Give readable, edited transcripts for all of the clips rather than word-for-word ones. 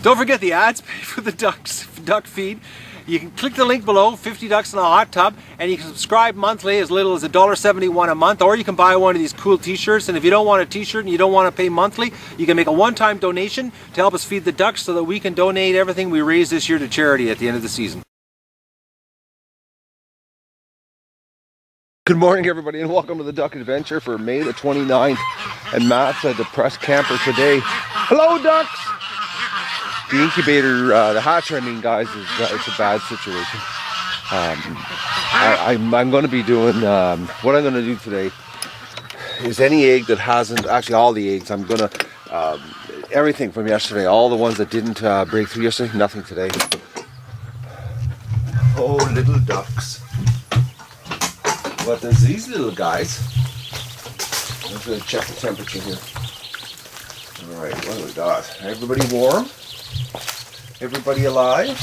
Don't forget the ads pay for the duck feed. You can click the link below, 50 ducks in a hot tub, and you can subscribe monthly as little as $1.71 a month, or you can buy one of these cool t-shirts. And if you don't want a t-shirt and you don't want to pay monthly, you can make a one-time donation to help us feed the ducks so that we can donate everything we raise this year to charity at the end of the season. Good morning, everybody, and welcome to the Duck Adventure for May the 29th. And Matt's a depressed camper today. Hello, ducks! The incubator, the hatcher, I mean, guys, it's a bad situation. I'm going to be doing, what I'm going to do today is any egg that hasn't, actually all the eggs, I'm going to, everything from yesterday, all the ones that didn't break through yesterday, nothing today. Oh, little ducks. But there's these little guys. I'm just going to check the temperature here. Alright, what do we got? Everybody warm? Everybody alive?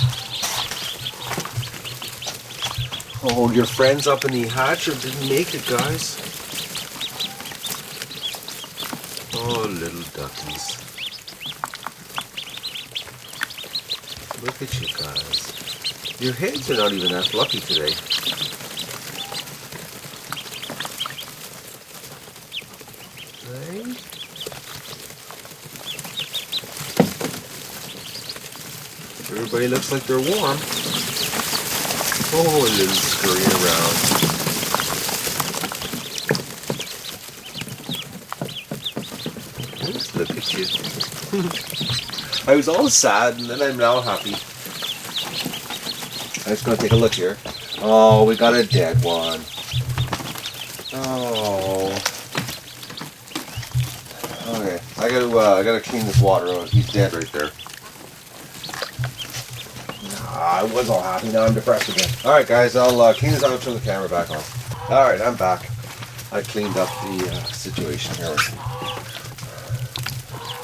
Oh, your friends up in the hatcher didn't make it, guys. Oh, little duckies. Look at you guys. Your heads are not even that fluffy today. Right? Everybody looks like they're warm. Oh, a little scurrying around. Just look at you. I was all sad and then I'm now happy. I'm just going to take a look here. Oh, we got a dead one. Oh. Okay, I gotta clean this water out. He's dead right there. I was all happy, now I'm depressed again. Alright guys, I'll clean this out and turn the camera back on. Alright, I'm back. I cleaned up the situation here.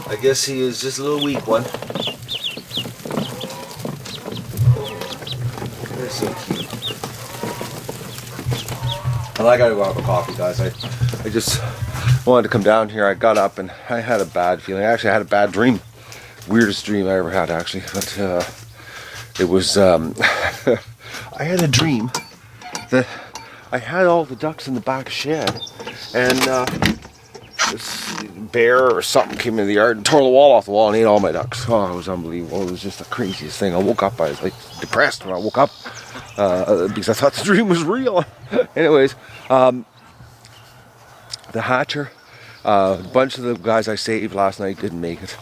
I guess he is just a little weak one. They're so cute. Well, I gotta go have a coffee, guys. I just wanted to come down here. I got up and I had a bad feeling. Actually, I had a bad dream. Weirdest dream I ever had, actually. But it was, I had a dream that I had all the ducks in the back shed, and this bear or something came into the yard and tore the wall off the wall and ate all my ducks. Oh, it was unbelievable. It was just the craziest thing. I woke up, I was like depressed when I woke up because I thought the dream was real. Anyways, the hatcher, a bunch of the guys I saved last night didn't make it.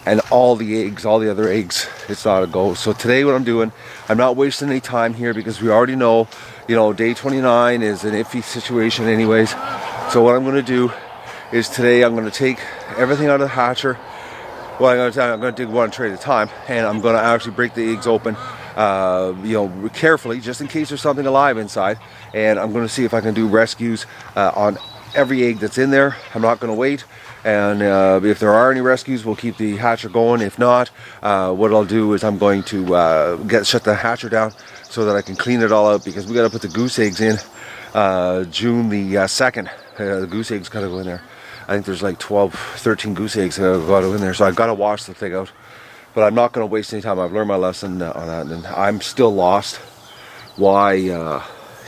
And all the other eggs, it's not a go. So today what I'm doing, I'm not wasting any time here because we already know, you know, day 29 is an iffy situation anyways. So what I'm going to do is today I'm going to take everything out of the hatcher. Well, I'm going to do one tray at a time, and I'm going to actually break the eggs open, you know, carefully, just in case there's something alive inside. And I'm going to see if I can do rescues on every egg that's in there. I'm not going to wait. And if there are any rescues, we'll keep the hatcher going. If not, what I'll do is I'm going to shut the hatcher down so that I can clean it all out, because we got to put the goose eggs in June the 2nd. The goose eggs got to go in there. I think there's like 13 goose eggs that got to go in there. So I've got to wash the thing out. But I'm not going to waste any time. I've learned my lesson on that, and I'm still lost. Why?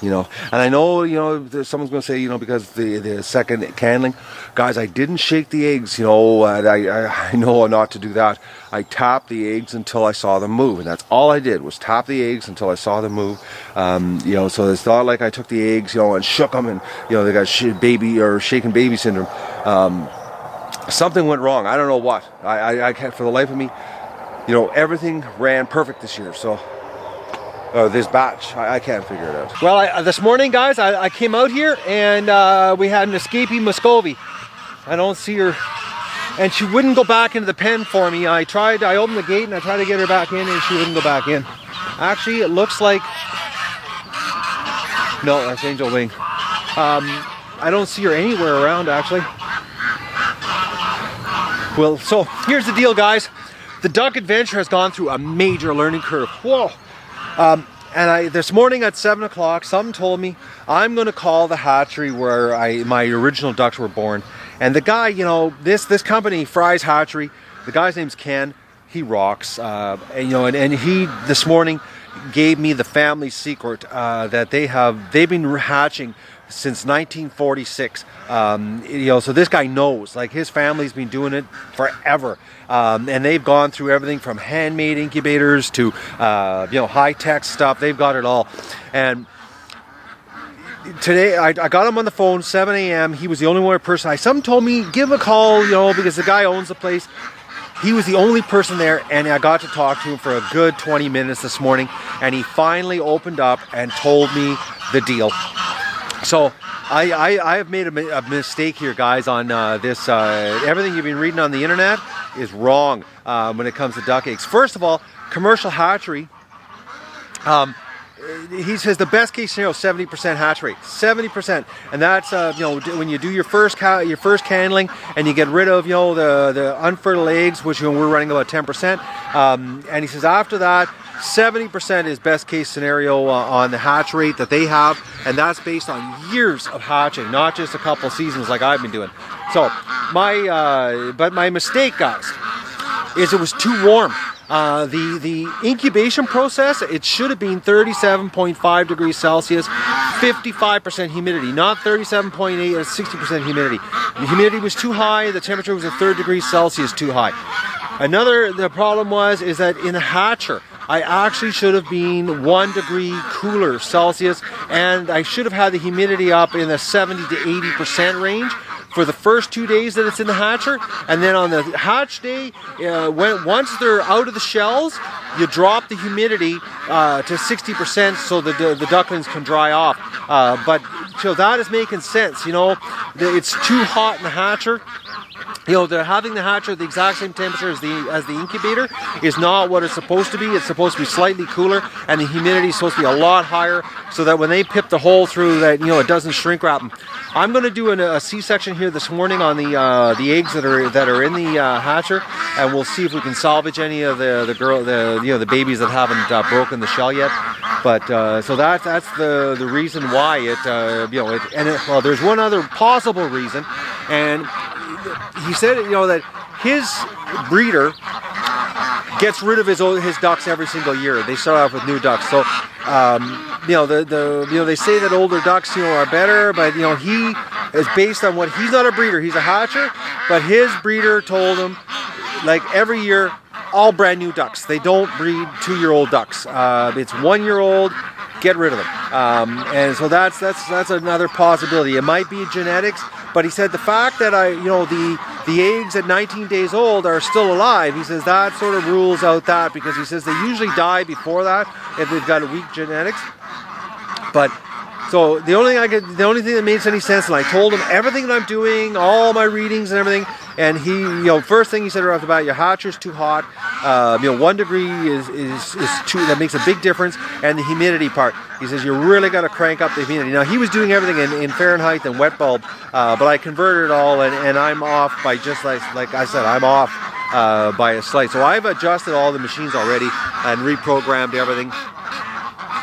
You know, and I know, you know, someone's going to say, you know, because the second candling, guys, I didn't shake the eggs, you know, and I know not to do that. I tapped the eggs until I saw them move, and that's all I did, was tap the eggs until I saw them move. You know, so it's not like I took the eggs, you know, and shook them, and, you know, they got shaken baby syndrome. Something went wrong. I don't know what. I can't, for the life of me, you know, everything ran perfect this year, so. This batch, I can't figure it out. Well, this morning, guys, I came out here and we had an escapee Muscovy. I don't see her, and she wouldn't go back into the pen for me. I opened the gate and I tried to get her back in, and she wouldn't go back in. Actually, it looks like, no, that's Angel Wing. I don't see her anywhere around, actually. Well, so here's the deal, guys. The Duck Adventure has gone through a major learning curve. Whoa. And this morning at 7 o'clock, something told me I'm going to call the hatchery where my original ducks were born. And the guy, you know, this company, Fry's Hatchery, the guy's name's Ken. He rocks. And, you know, and he this morning gave me the family secret that they've been hatching since 1946. You know, so this guy knows, like, his family's been doing it forever. And they've gone through everything from handmade incubators to, you know, high-tech stuff. They've got it all. And today, I got him on the phone, 7 a.m. He was the only one person. Someone told me, give him a call, you know, because the guy owns the place. He was the only person there, and I got to talk to him for a good 20 minutes this morning, and he finally opened up and told me the deal. So I have made a mistake here, guys, on this. Everything you've been reading on the internet is wrong when it comes to duck eggs. First of all, commercial hatchery, he says the best case scenario is 70% hatch rate, 70%, and that's you know, when you do your first candling and you get rid of, you know, the unfertile eggs, which, you know, we're running about 10%, and he says after that 70% is best case scenario on the hatch rate that they have, and that's based on years of hatching, not just a couple seasons like I've been doing. So my mistake, guys, is it was too warm. The incubation process, it should have been 37.5 degrees Celsius, 55% humidity, not 37.8 or 60% humidity. The humidity was too high, the temperature was a 3 degrees Celsius too high. The problem is that in the hatcher, I actually should have been 1 degree cooler Celsius, and I should have had the humidity up in the 70 to 80% range for the first 2 days that it's in the hatcher, and then on the hatch day, once they're out of the shells, you drop the humidity to 60% so the ducklings can dry off. But so that is making sense. You know, it's too hot in the hatcher. You know, they're having the hatcher at the exact same temperature as the incubator is not what it's supposed to be. It's supposed to be slightly cooler, and the humidity is supposed to be a lot higher, so that when they pip the hole through, that, you know, it doesn't shrink wrap them. I'm going to do a C-section here this morning on the eggs that are in the hatcher, and we'll see if we can salvage any of the babies that haven't broken the shell yet. But so that's the reason why well, there's one other possible reason, and he said, you know, that his breeder gets rid of his ducks every single year. They start off with new ducks. So, you know, they say that older ducks, you know, are better, but, you know, he is based on what, he's not a breeder, he's a hatcher, but his breeder told him, like, every year, all brand new ducks. They don't breed 2-year-old ducks. It's 1-year-old. Get rid of them. And so that's another possibility. It might be genetics, but he said the fact that the eggs at 19 days old are still alive, he says that sort of rules out that, because he says they usually die before that if they've got a weak genetics. But so the only thing that makes any sense, and I told him everything that I'm doing, all my readings and everything, and he, you know, first thing he said right off the bat, your hatcher's too hot. You know, 1 degree is too, that makes a big difference, and the humidity part. He says you really got to crank up the humidity. Now, he was doing everything in Fahrenheit and wet bulb, but I converted it all, and I'm off by just like I said, I'm off by a slight. So I've adjusted all the machines already and reprogrammed everything,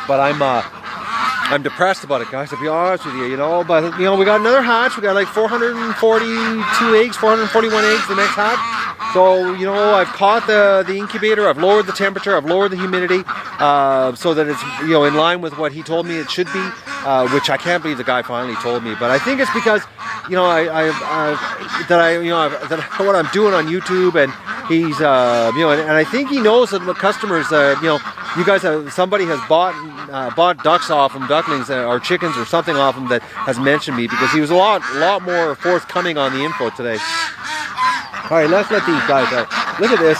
but I'm depressed about it, guys, to be honest with you, you know. But, you know, we got another hatch. We got like 442 eggs, 441 eggs the next hatch. So, you know, I've caught the incubator. I've lowered the temperature. I've lowered the humidity so that it's, you know, in line with what he told me it should be, which I can't believe the guy finally told me. But I think it's because, you know, what I'm doing on YouTube, and he's, you know, and I think he knows that the customers, you know, you guys somebody has bought ducks off him, ducklings or chickens or something off him, that has mentioned me, because he was a lot more forthcoming on the info today. All right, let's let these guys out. Look at this.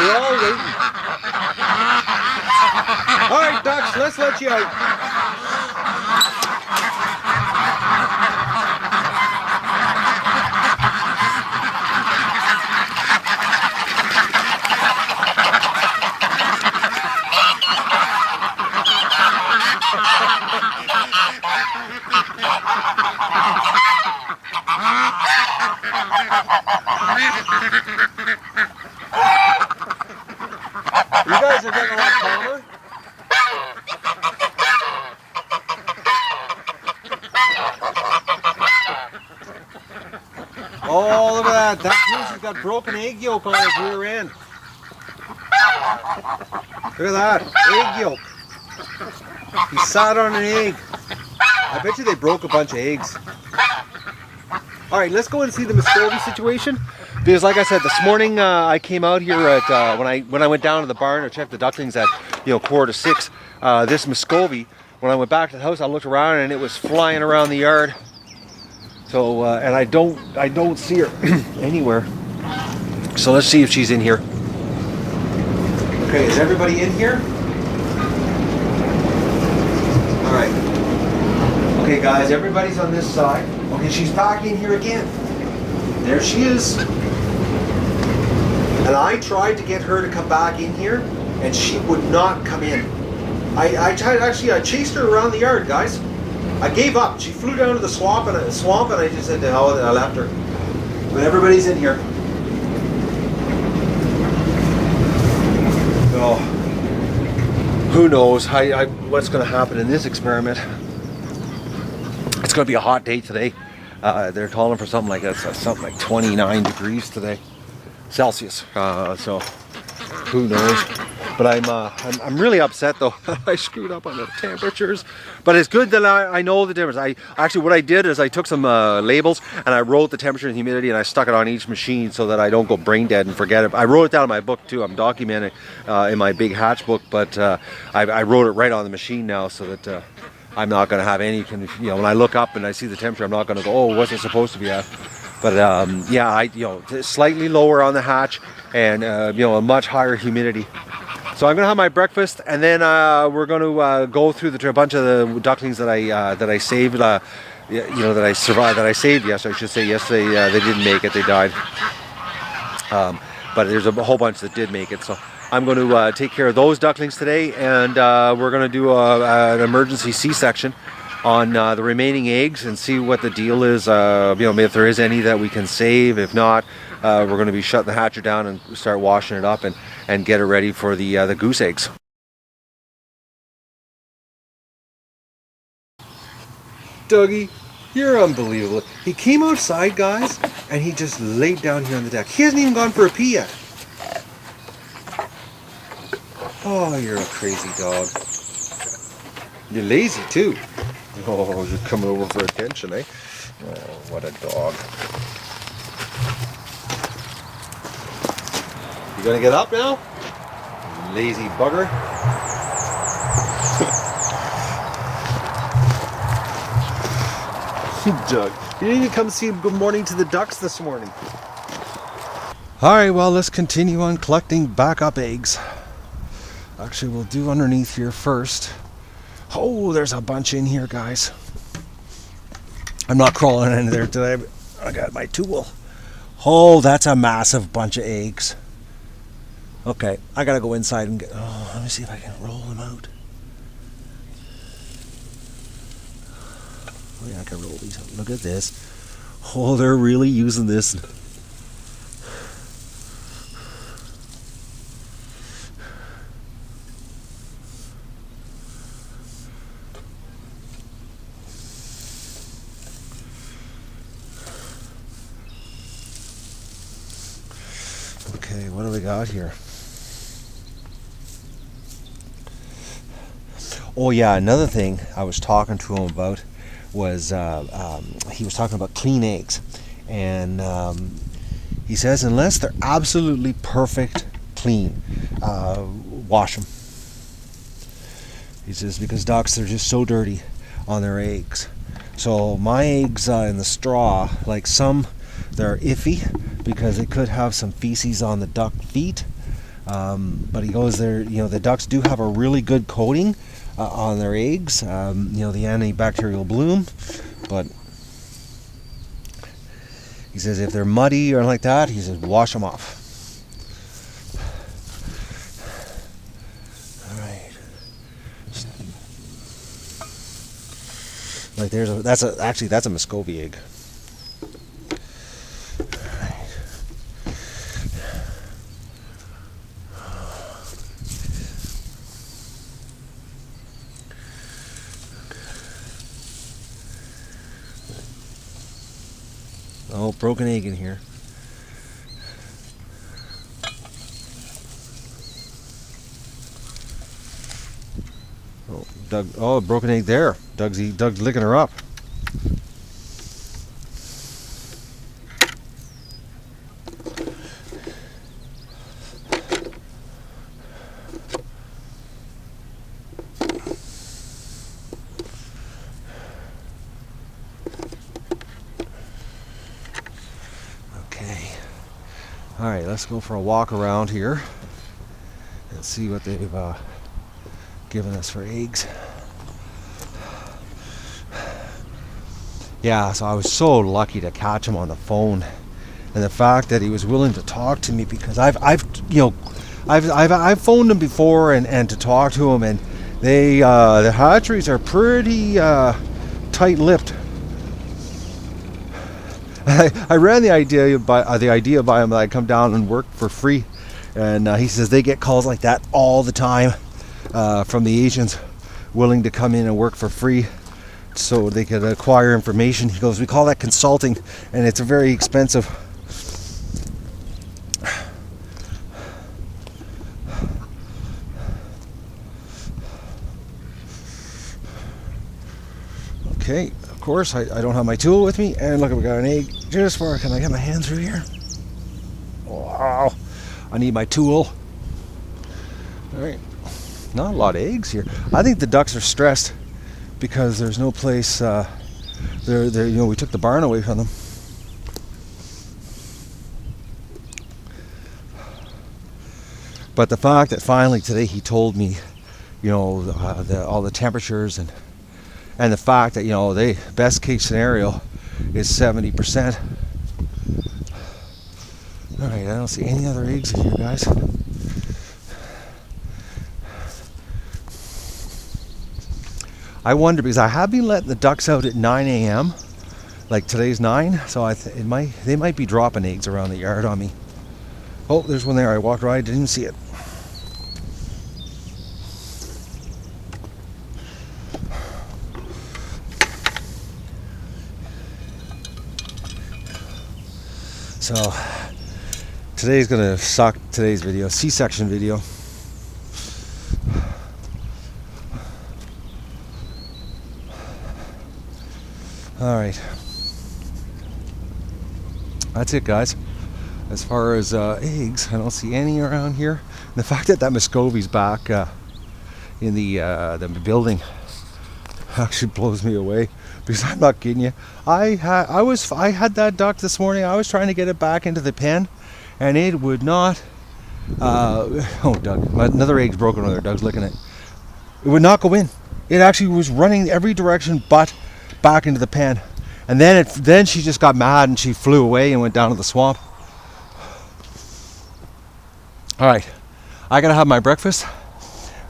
They're all waiting. All right, ducks, let's let you out. You guys are getting a lot calmer. Oh, look at that. That goose has got broken egg yolk on his rear end. Look at that. Egg yolk. He sat on an egg. I bet you they broke a bunch of eggs. All right, let's go and see the Muscovy situation. Because like I said, this morning I came out here at when I went down to the barn to check the ducklings at 5:45. This Muscovy, when I went back to the house, I looked around and it was flying around the yard. So and I don't see her anywhere. So let's see if she's in here. Okay, is everybody in here? All right. Okay, guys, everybody's on this side. Okay, she's back in here again. There she is. And I tried to get her to come back in here, and she would not come in. I chased her around the yard, guys. I gave up. She flew down to the swamp, and I just said, "Oh," I left her. But everybody's in here. Oh, who knows what's going to happen in this experiment? It's going to be a hot day today. They're calling for something like 29 degrees today, Celsius. So who knows? But I'm really upset though. I screwed up on the temperatures. But it's good that I know the difference. What I did is I took some labels and I wrote the temperature and humidity and I stuck it on each machine so that I don't go brain dead and forget it. I wrote it down in my book too. I'm documenting in my big hatch book, but I wrote it right on the machine now so that I'm not going to have any, when I look up and I see the temperature, I'm not going to go, oh, what's it supposed to be at? But slightly lower on the hatch and a much higher humidity. So I'm going to have my breakfast and then we're going to go through a bunch of the ducklings that I saved, that I survived, that I saved yesterday. I should say yesterday they didn't make it, they died. But there's a whole bunch that did make it. So I'm going to take care of those ducklings today, and we're going to do an emergency C-section on the remaining eggs and see what the deal is. If there is any that we can save. If not, we're going to be shutting the hatcher down and start washing it up and get it ready for the goose eggs. Dougie, you're unbelievable. He came outside, guys, and he just laid down here on the deck. He hasn't even gone for a pee yet. Oh, you're a crazy dog. You're lazy too. Oh, you're coming over for attention, eh? Oh, what a dog. You gonna get up now? Lazy bugger. Doug, you didn't even come say good morning to the ducks this morning. Alright, well, let's continue on collecting backup eggs. Actually, we'll do underneath here first. Oh, there's a bunch in here, guys. I'm not crawling into there today, but I got my tool. Oh, that's a massive bunch of eggs. Okay, I gotta go inside and get... Oh, let me see if I can roll them out. Oh yeah, I can roll these out. Look at this. Oh, they're really using this. Okay, what do we got here? Oh yeah, another thing I was talking to him about was he was talking about clean eggs, and he says unless they're absolutely perfect clean, wash them. He says because ducks, they're just so dirty on their eggs. So my eggs in the straw, like some, they're iffy because it could have some feces on the duck feet. But he goes there, the ducks do have a really good coating on their eggs, the antibacterial bloom, but he says if they're muddy or like that, he says wash them off. All right. Like that's a Muscovy egg. Oh, broken egg in here. Oh, Doug. Oh, broken egg there. Doug's licking her up. Okay. All right, let's go for a walk around here and see what they've given us for eggs. Yeah, so I was so lucky to catch him on the phone, and the fact that he was willing to talk to me, because I've phoned him before and to talk to him, and the hatcheries are pretty tight-lipped. I ran the idea by him that I'd come down and work for free, and he says they get calls like that all the time from the Asians willing to come in and work for free so they could acquire information. He goes, we call that consulting, and it's very expensive. Okay, of course, I don't have my tool with me, and look, we got an egg just for, can I get my hand through here? Wow, I need my tool. All right, not a lot of eggs here. I think the ducks are stressed because there's no place, we took the barn away from them. But the fact that finally today he told me, all the temperatures and the fact that, the best case scenario is 70%. All right, I don't see any other eggs in here, guys. I wonder, because I have been letting the ducks out at 9 a.m. like today's 9, so they might be dropping eggs around the yard on me. Oh, there's one there. I walked right, didn't even see it. So today's gonna suck. Today's video, C-section video. All right, that's it, guys. As far as eggs, I don't see any around here. And the fact that Muscovy's back in the building actually blows me away, because I'm not kidding you. I had that duck this morning. I was trying to get it back into the pen, and it would not. Oh, Doug, another egg's broken over there. Doug's licking it. It would not go in. It actually was running every direction but back into the pen, and then she just got mad and she flew away and went down to the swamp. All right, I gotta have my breakfast,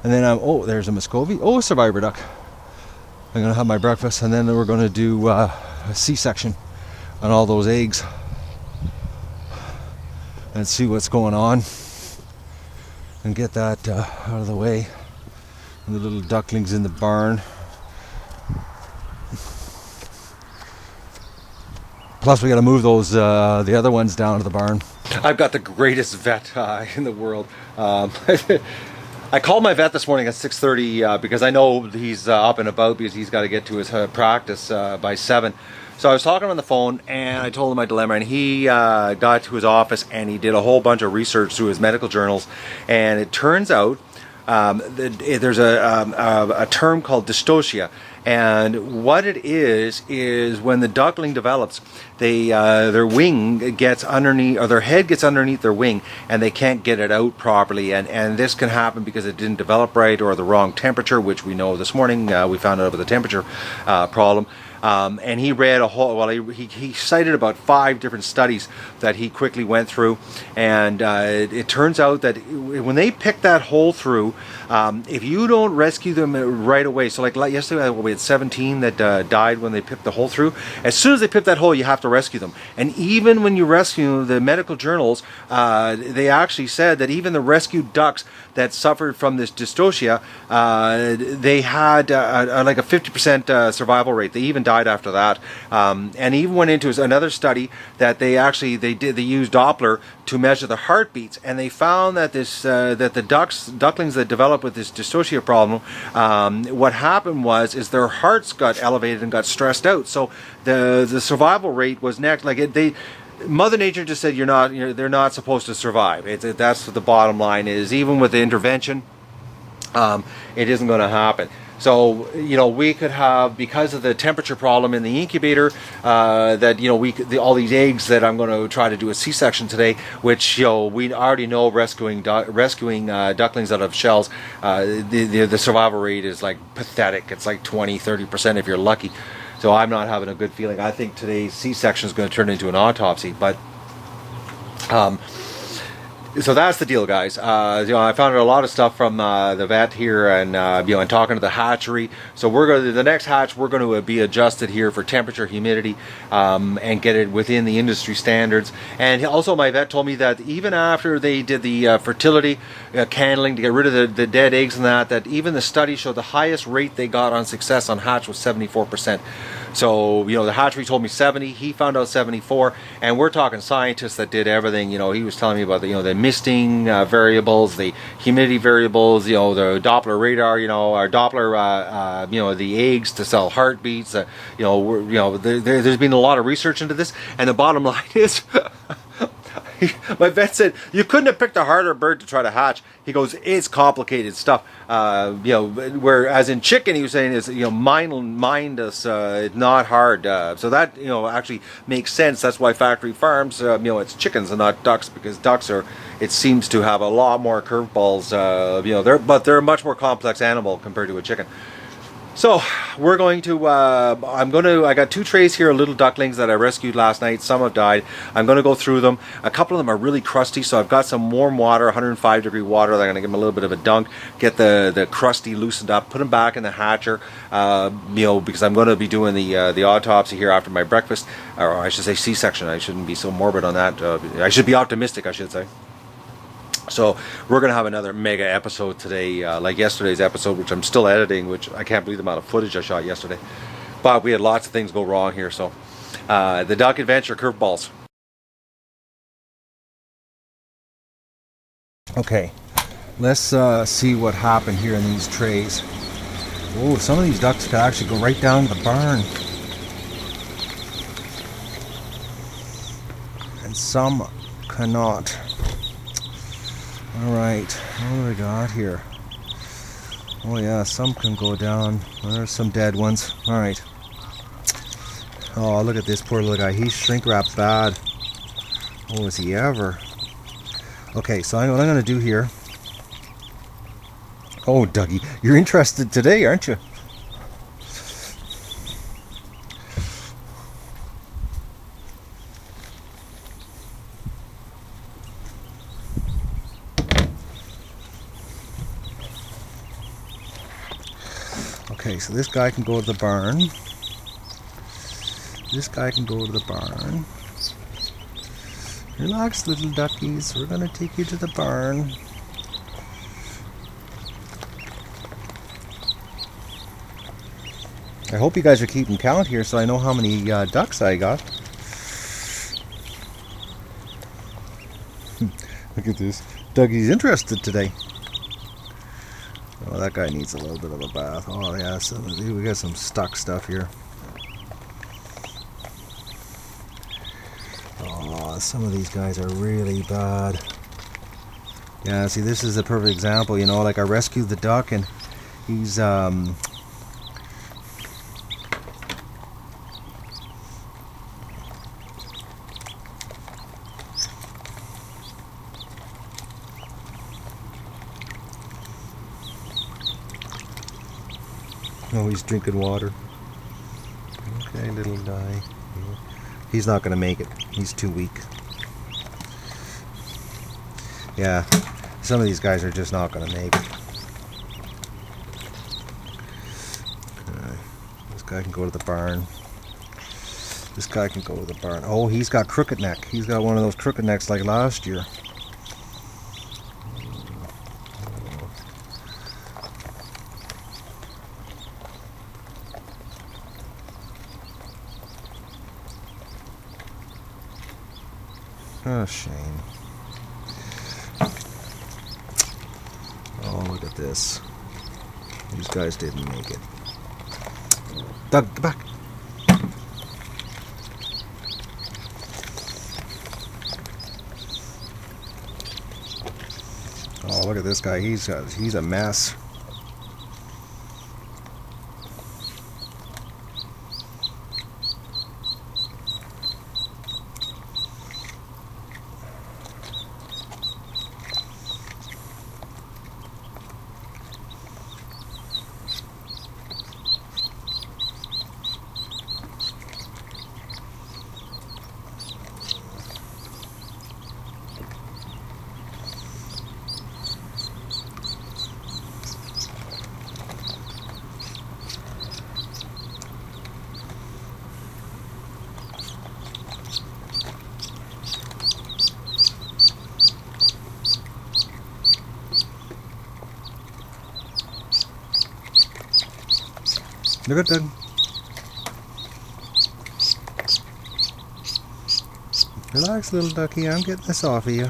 and then there's a Muscovy. Oh, a survivor duck. I'm gonna have my breakfast, and then we're gonna do a C-section on all those eggs and see what's going on and get that out of the way. And the little ducklings in the barn. Plus, we got to move those the other ones down to the barn. I've got the greatest vet in the world. I called my vet this morning at 6:30 because I know he's up and about, because he's got to get to his practice by 7. So I was talking on the phone, and I told him my dilemma, and he got to his office and he did a whole bunch of research through his medical journals, and it turns out there's a term called Dystocia. And what it is when the duckling develops, their wing gets underneath, or their head gets underneath their wing, and they can't get it out properly. And this can happen because it didn't develop right, or the wrong temperature, which we know this morning we found out about the temperature problem. And he read he cited about 5 different studies that he quickly went through, and it turns out that when they pick that hole through, if you don't rescue them right away, so like yesterday we had 17 that died when they picked the hole through. As soon as they pick that hole, you have to rescue them. And even when you rescue, the medical journals, they actually said that even the rescued ducks that suffered from this dystocia, they had like a 50% survival rate. They even died after that. And he even went into another study that they used Doppler to measure the heartbeats, and they found that that the ducklings that developed with this dystocia problem, what happened is their hearts got elevated and got stressed out. So the survival rate was next. Mother Nature just said they're not supposed to survive. That's what the bottom line is. Even with the intervention, it isn't going to happen. So we could have, because of the temperature problem in the incubator, all these eggs that I'm going to try to do a C-section today, which we already know rescuing ducklings out of shells, the survival rate is like pathetic. It's like 20-30% if you're lucky. So I'm not having a good feeling. I think today's C-section is going to turn into an autopsy. But so that's the deal, guys. I found out a lot of stuff from the vet here, and and talking to the hatchery. So the next hatch, we're going to be adjusted here for temperature, humidity, and get it within the industry standards. And also, my vet told me that even after they did the fertility candling to get rid of the dead eggs and that even the study showed the highest rate they got on success on hatch was 74%. So, the hatchery told me 70, he found out 74, and we're talking scientists that did everything. He was telling me about the misting variables, the humidity variables, the Doppler radar, our Doppler, the eggs to sell heartbeats. There's been a lot of research into this, and the bottom line is, my vet said, you couldn't have picked a harder bird to try to hatch. He goes, it's complicated stuff. Whereas in chicken, he was saying is, mindless, it's not hard. So that, actually makes sense. That's why factory farms, it's chickens and not ducks, because ducks it seems to have a lot more curveballs, but they're a much more complex animal compared to a chicken. So we're going to, I got 2 trays here of little ducklings that I rescued last night. Some have died. I'm going to go through them. A couple of them are really crusty, so I've got some warm water, 105-degree water. I'm going to give them a little bit of a dunk, get the crusty loosened up, put them back in the hatcher, because I'm going to be doing the autopsy here after my breakfast, or I should say C-section. I shouldn't be so morbid on that. I should be optimistic, I should say. So we're going to have another mega episode today, like yesterday's episode, which I'm still editing, which I can't believe the amount of footage I shot yesterday. But we had lots of things go wrong here. So the Duck Adventure curveballs. Okay, let's see what happened here in these trays. Oh, some of these ducks could actually go right down to the barn. And some cannot. Alright, what do we got here? Oh yeah, some can go down. There's some dead ones. Alright. Oh, look at this poor little guy. He's shrink wrapped bad. Oh, is he ever? Okay, so I know what I'm going to do here. Oh, Dougie, you're interested today, aren't you? Okay, so this guy can go to the barn. This guy can go to the barn. Relax, little duckies. We're going to take you to the barn. I hope you guys are keeping count here so I know how many ducks I got. Look at this. Dougie's interested today. Oh, that guy needs a little bit of a bath. Oh yeah, so we got some stuck stuff here. Oh, some of these guys are really bad. Yeah, see, this is a perfect example, like I rescued the duck and he's oh, he's drinking water. Okay, little guy. He's not going to make it. He's too weak. Yeah, some of these guys are just not going to make it. Okay. This guy can go to the barn. This guy can go to the barn. Oh, he's got crooked neck. He's got one of those crooked necks like last year. Oh, shame. Oh, look at this. These guys didn't make it. Doug, get back. Oh, look at this guy. He's a mess. Look at them. Relax, little ducky. I'm getting this off of you.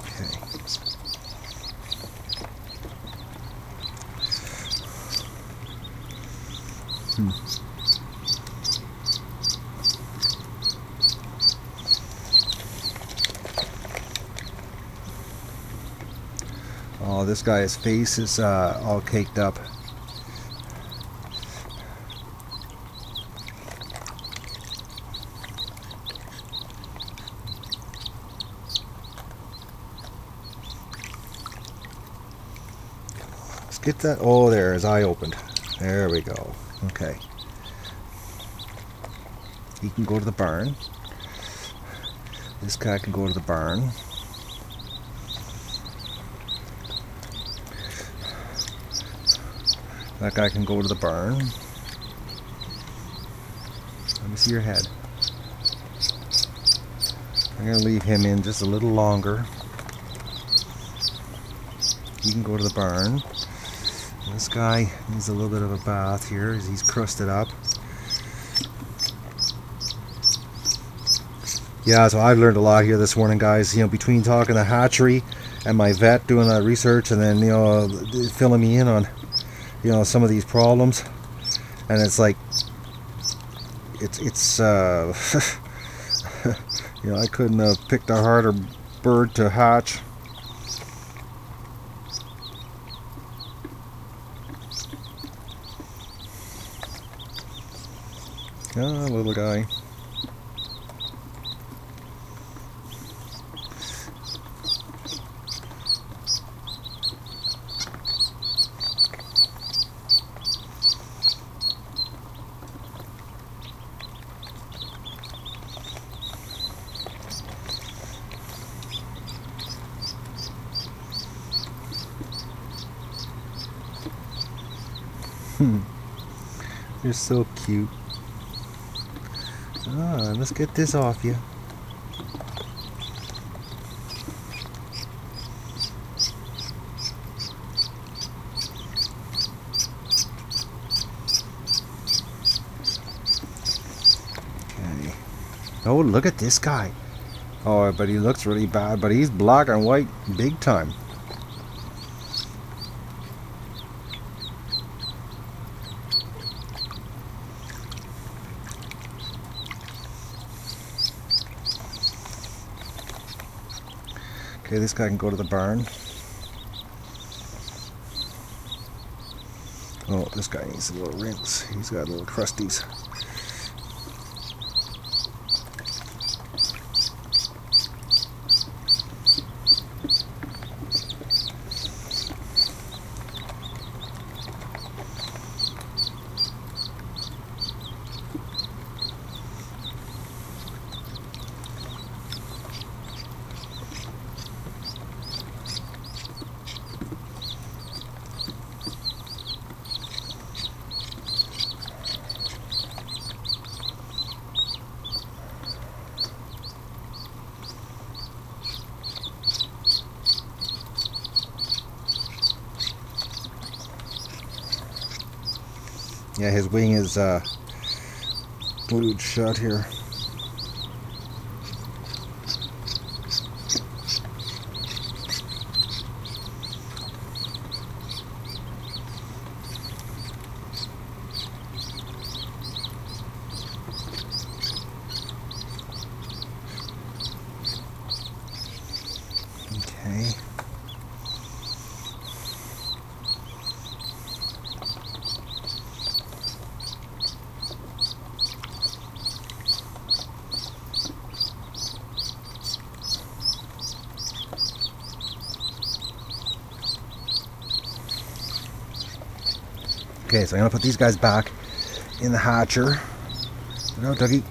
Okay. Oh, this guy's face is all caked up. Let's get that. Oh, there, his eye opened. There we go. Okay. He can go to the barn. This guy can go to the barn. That guy can go to the barn. Let me see your head. I'm going to leave him in just a little longer. He can go to the barn. This guy needs a little bit of a bath here as he's crusted up. Yeah, so I've learned a lot here this morning, guys. You know, between talking to hatchery and my vet doing that research, and then, you know, filling me in on, you know, some of these problems, and it's like it's you know, I couldn't have picked a harder bird to hatch. Ah, little guy. You're so cute. Ah, let's get this off you. Okay. Oh, look at this guy. Oh, but he looks really bad, but he's black and white big time. Okay, this guy can go to the barn. Oh, this guy needs a little rinse. He's got little crusties. Yeah, his wing is glued shut here. Okay. Okay, so I'm gonna put these guys back in the hatcher. Look out, Dougie.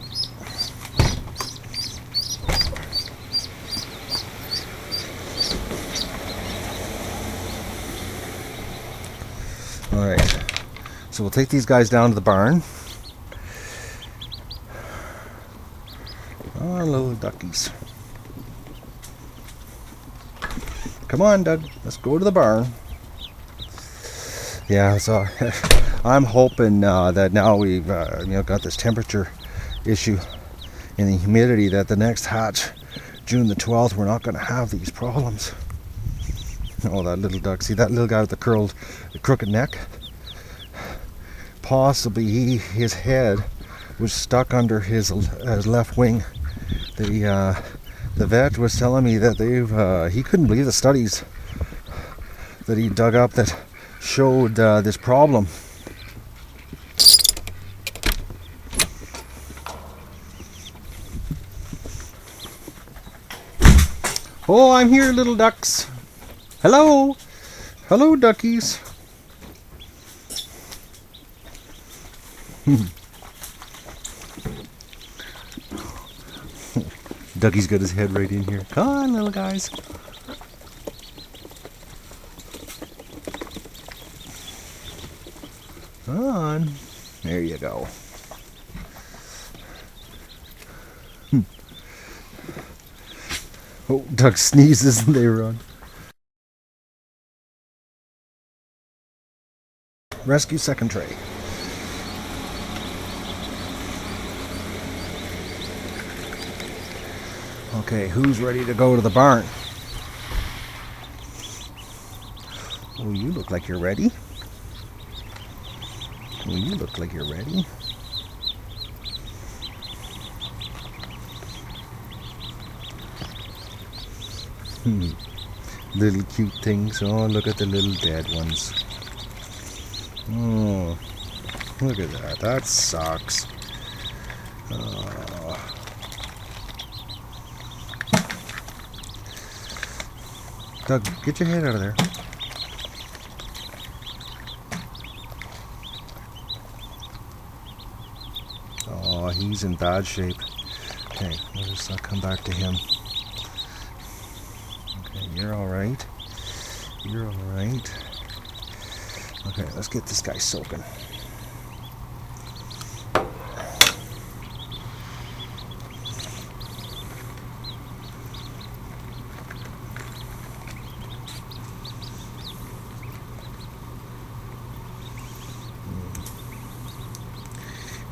Alright, so we'll take these guys down to the barn. Oh, little duckies. Come on, Doug, let's go to the barn. Yeah, so I'm hoping that now we've got this temperature issue and the humidity that the next hatch, June the 12th, we're not going to have these problems. Oh, that little duck. See that little guy with the crooked neck? Possibly his head was stuck under his left wing. The vet was telling me that he couldn't believe the studies that he dug up that showed this problem. Oh, I'm here, little ducks. Hello. Hello, duckies. Ducky's got his head right in here. Come on, little guys. Come on. There you go. Oh, duck sneezes and they run. Rescue second tray. Okay, who's ready to go to the barn? Oh, you look like you're ready. Oh, you look like you're ready. Little cute things. Oh, look at the little dead ones. Oh, look at that. That sucks. Oh. Doug, get your head out of there. Oh, he's in bad shape. Okay, we'll just come back to him. Okay, you're alright. You're alright. Okay, let's get this guy soaking.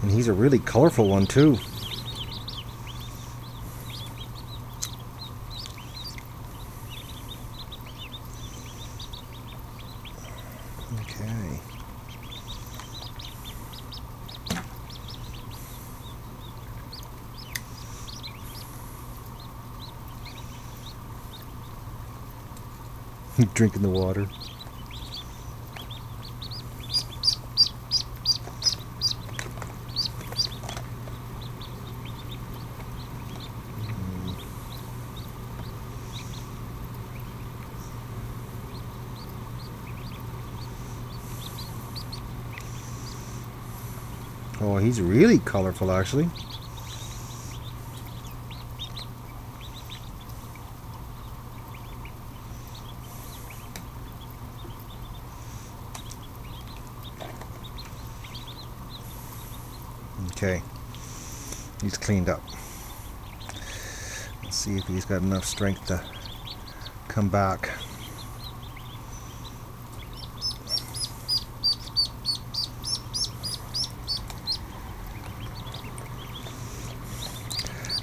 And he's a really colorful one too. Okay. Drinking the water. Oh, he's really colorful, actually. Okay, he's cleaned up. Let's see if he's got enough strength to come back.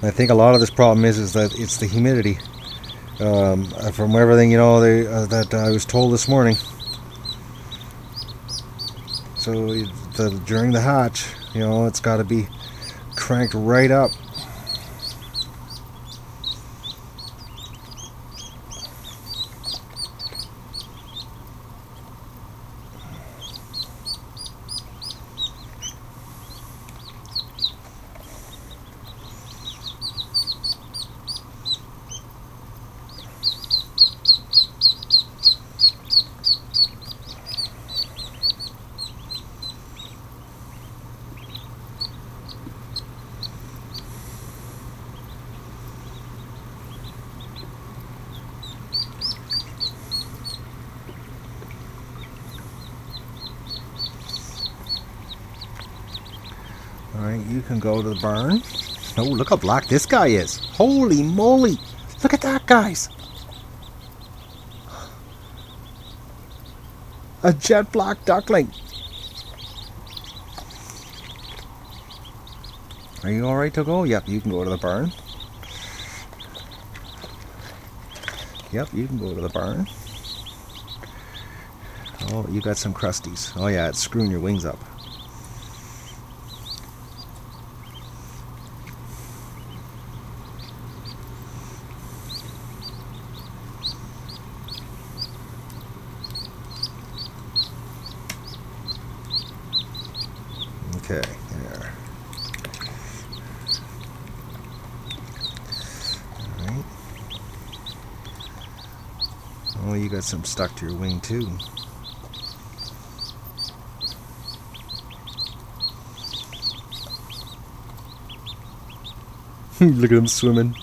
I think a lot of this problem is that it's the humidity. From everything that I was told this morning. So during the hatch, it's got to be cranked right up. Alright, you can go to the barn. Oh, look how black this guy is. Holy moly. Look at that, guys. A jet black duckling. Are you alright to go? Yep, you can go to the barn. Yep, you can go to the barn. Oh, you got some crusties. Oh yeah, it's screwing your wings up. Okay, there. Alright. Oh, you got some stuck to your wing too. Look at him swimming.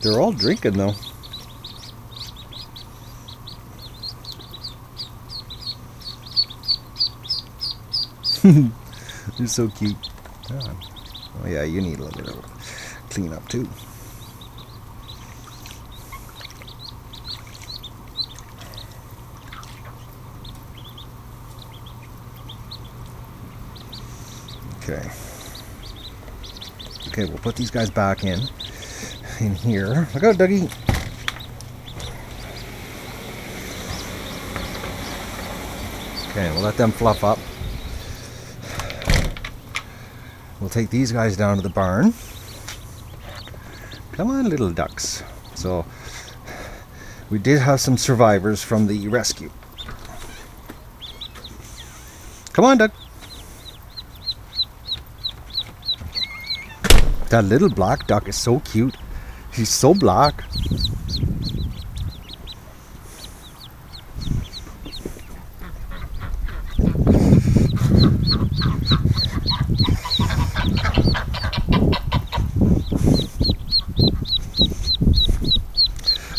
They're all drinking though. They're so cute. Oh yeah, you need a little bit of clean up too. Okay. Okay, we'll put these guys back in here. Look out, Dougie. Okay, we'll let them fluff up. We'll take these guys down to the barn. Come on, little ducks. So, we did have some survivors from the rescue. Come on, duck. That little black duck is so cute. He's so black.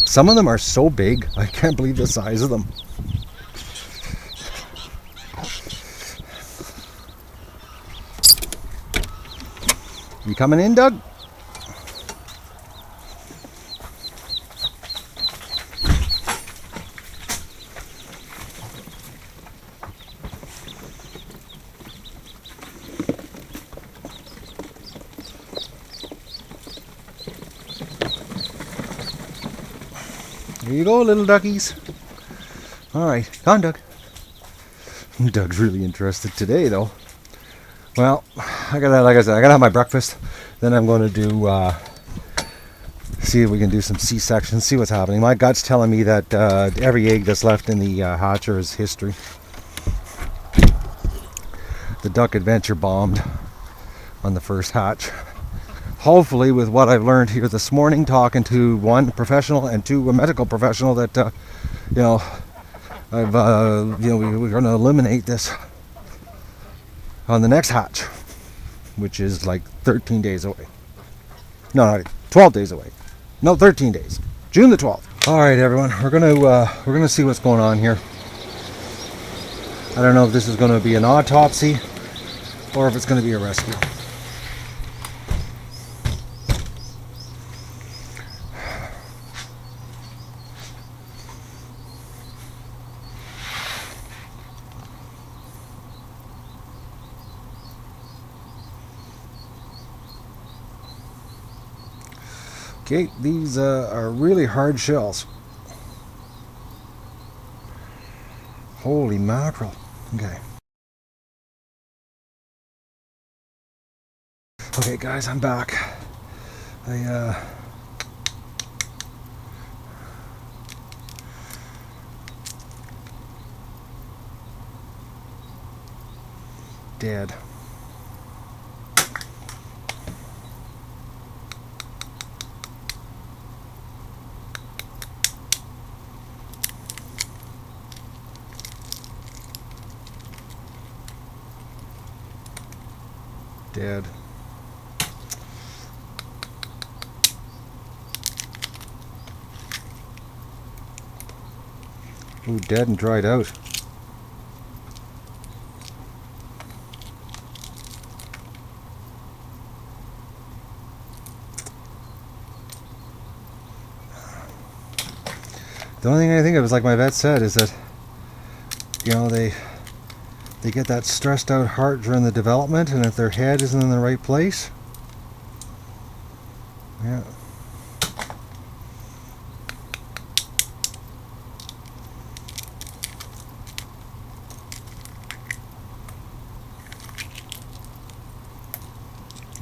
Some of them are so big, I can't believe the size of them. You coming in, Doug? Here you go, little duckies. Alright, come on, Doug. Doug's really interested today, though. Well, like I said, I gotta have my breakfast. Then I'm going to do, see if we can do some C-sections, see what's happening. My gut's telling me that every egg that's left in the hatcher is history. The duck adventure bombed on the first hatch. Hopefully, with what I've learned here this morning, talking to one professional and two a medical professional, that I've we're going to eliminate this on the next hatch, which is like 13 days away. No, not 12 days away. No, 13 days. June the 12th. All right, everyone, we're gonna see what's going on here. I don't know if this is going to be an autopsy or if it's going to be a rescue. Okay, these are really hard shells. Holy mackerel. Okay. Okay, guys, I'm back. Dead. Dead. Ooh, dead and dried out. The only thing I think of is, like my vet said, is that, you know, they get that stressed out heart during the development, and if their head isn't in the right place, yeah.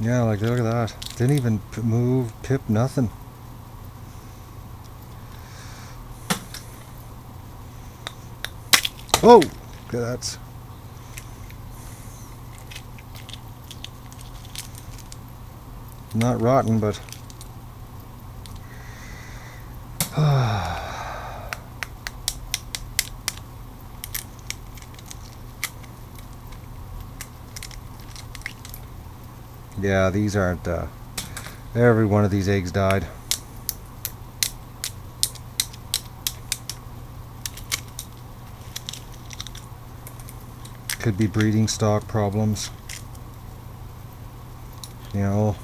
Yeah, like look at that. Didn't even move, pip, nothing. Oh, okay, that's not rotten, but yeah, these aren't every one of these eggs died. Could be breeding stock problems, you know,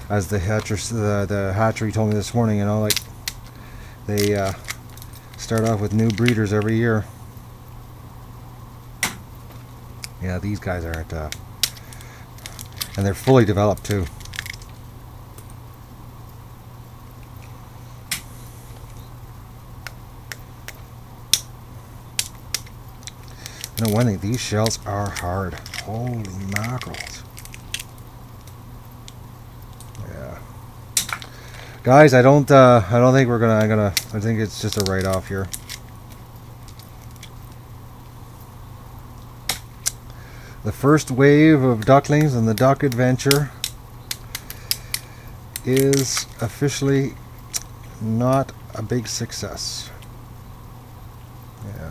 as the hatchery told me this morning, you know, like they start off with new breeders every year. Yeah, these guys aren't and they're fully developed too. No, one thing, these shells are hard. Holy mackerels. Yeah. Guys, I don't think we're gonna I think it's just a write-off here. The first wave of ducklings and the duck adventure is officially not a big success. Yeah.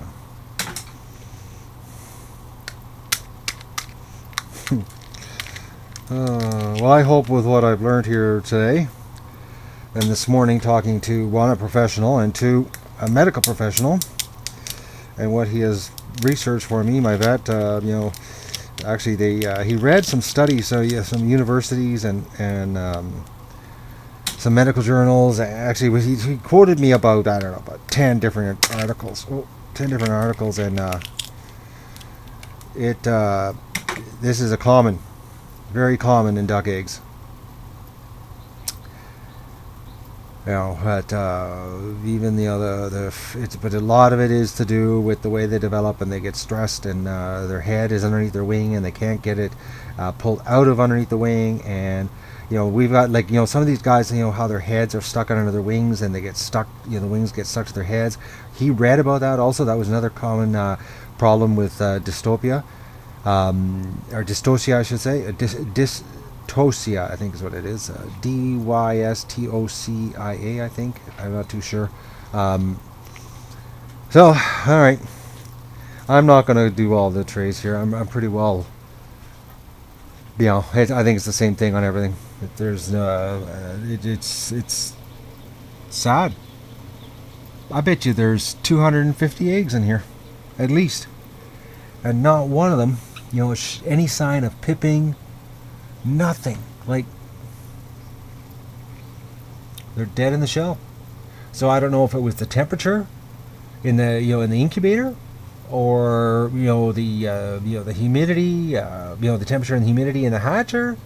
Well, I hope with what I've learned here today and this morning, talking to one, a professional, and two, a medical professional, and what he has researched for me, my vet, you know, actually he read some studies, so yeah, some universities and some medical journals. Actually, he quoted me about, I don't know, about 10 different articles. Oh, 10 different articles, and this is very common in duck eggs. You know, but even but a lot of it is to do with the way they develop, and they get stressed, and their head is underneath their wing, and they can't get it pulled out of underneath the wing. And you know, we've got, like, you know, some of these guys, you know, how their heads are stuck under their wings, and they get stuck. You know, the wings get stuck to their heads. He read about that also. That was another common problem with dystopia, or dystocia, I should say. Dystocia, I think is what it is. Dystocia, I think. I'm not too sure. So, all right. I'm not going to do all the trays here. I'm pretty well, you know, I think it's the same thing on everything. There's it's sad. I bet you there's 250 eggs in here, at least, and not one of them, you know, any sign of pipping. Nothing. Like, they're dead in the shell. So I don't know if it was the temperature in the, you know, in the incubator, or, you know, the humidity, you know, the temperature and humidity in the hatcher.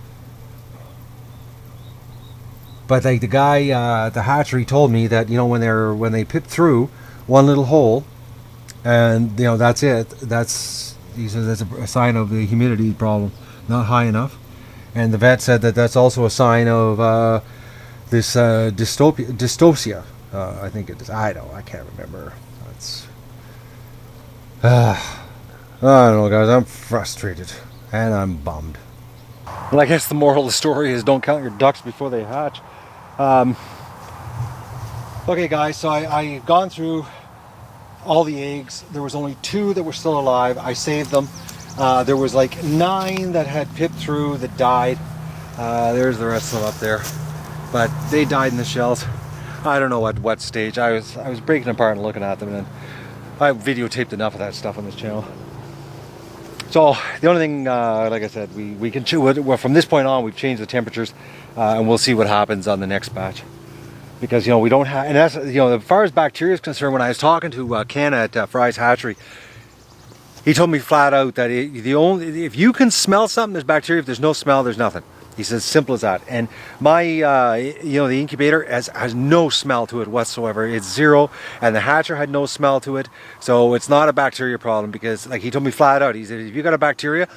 But like the guy at the hatchery told me that, you know, when they pip through one little hole, and, you know, that's it. He says that's a sign of the humidity problem, not high enough. And the vet said that that's also a sign of this Dystocia. I think it is. I can't remember. That's. I don't know, guys. I'm frustrated and I'm bummed. Well, I guess the moral of the story is don't count your ducks before they hatch. Okay, guys. So I gone through all the eggs. There was only 2 that were still alive. I saved them. There was like 9 that had pipped through that died. There's the rest of them up there, but they died in the shells. I don't know at what stage. I was breaking apart and looking at them, and I videotaped enough of that stuff on this channel. So the only thing, like I said, we can well, from this point on we've changed the temperatures, and we'll see what happens on the next batch. Because, you know, we don't have, and that's, you know, as far as bacteria is concerned, when I was talking to Ken at Fry's Hatchery, he told me flat out that if you can smell something, there's bacteria. If there's no smell, there's nothing. He says, simple as that. And my, you know, the incubator has no smell to it whatsoever. It's 0, and the hatcher had no smell to it. So it's not a bacteria problem, because, like, he told me flat out, he said, if you got a bacteria,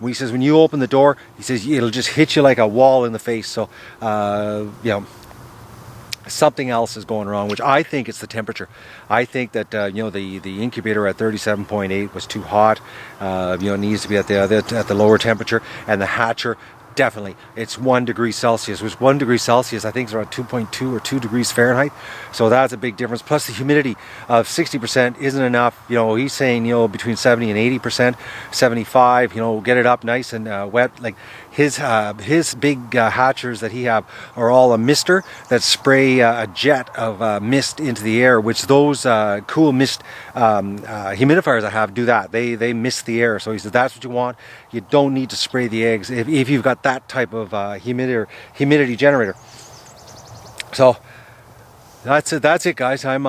he says, when you open the door, he says, it'll just hit you like a wall in the face. So, you know, something else is going wrong, which I think it's the temperature. I think that, you know, the incubator at 37.8 was too hot. You know, it needs to be at the lower temperature, and the hatcher, definitely, it's 1 degree Celsius, which 1 degree Celsius I think is around 2.2 or 2 degrees Fahrenheit. So that's a big difference. Plus the humidity of 60% isn't enough. You know, he's saying, you know, between 70 and 80%, 75, you know, get it up nice and wet. Like his big hatchers that he have are all a mister that spray a jet of mist into the air, which those cool mist humidifiers I have do that. They mist the air. So he says that's what you want. You don't need to spray the eggs if you've got that type of humidity generator. So that's it, guys. I'm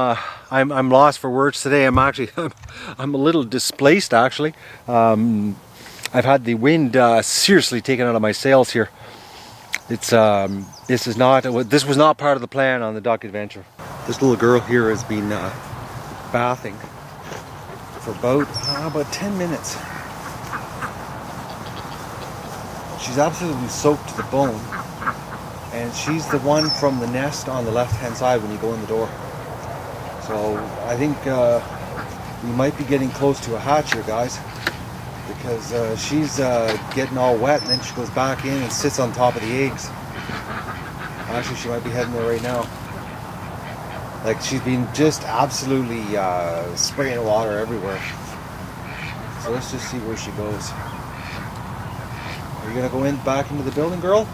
lost for words today. I'm a little displaced, actually. I've had the wind seriously taken out of my sails here. It's this was not part of the plan on the duck adventure. This little girl here has been bathing for about 10 minutes. She's absolutely soaked to the bone, and she's the one from the nest on the left-hand side when you go in the door. So I think we might be getting close to a hatch here, guys, because she's getting all wet, and then she goes back in and sits on top of the eggs. Actually, she might be heading there right now. Like, she's been just absolutely spraying water everywhere. So let's just see where she goes. Are you gonna go back into the building, girl?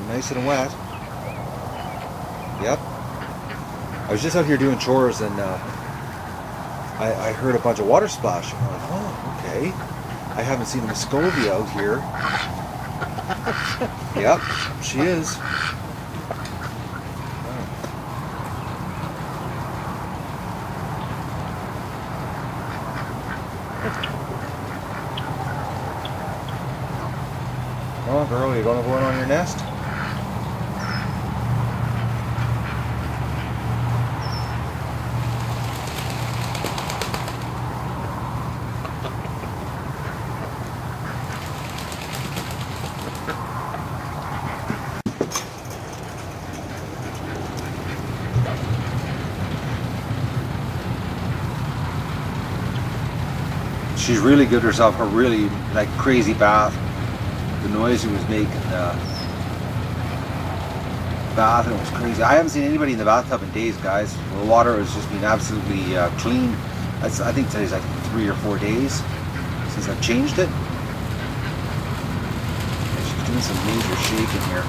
Nice and wet. Yep. I was just out here doing chores, and I heard a bunch of water splashing. I'm like, oh, okay. I haven't seen a Muscovy out here. Yep, she is. Come on, girl, you gonna go in on your nest? She's really good herself, a really like crazy bath. The noise she was making, bathing was crazy. I haven't seen anybody in the bathtub in days, guys. The water has just been absolutely clean. I think today's like 3 or 4 days since I've changed it. And she's doing some major shaking here.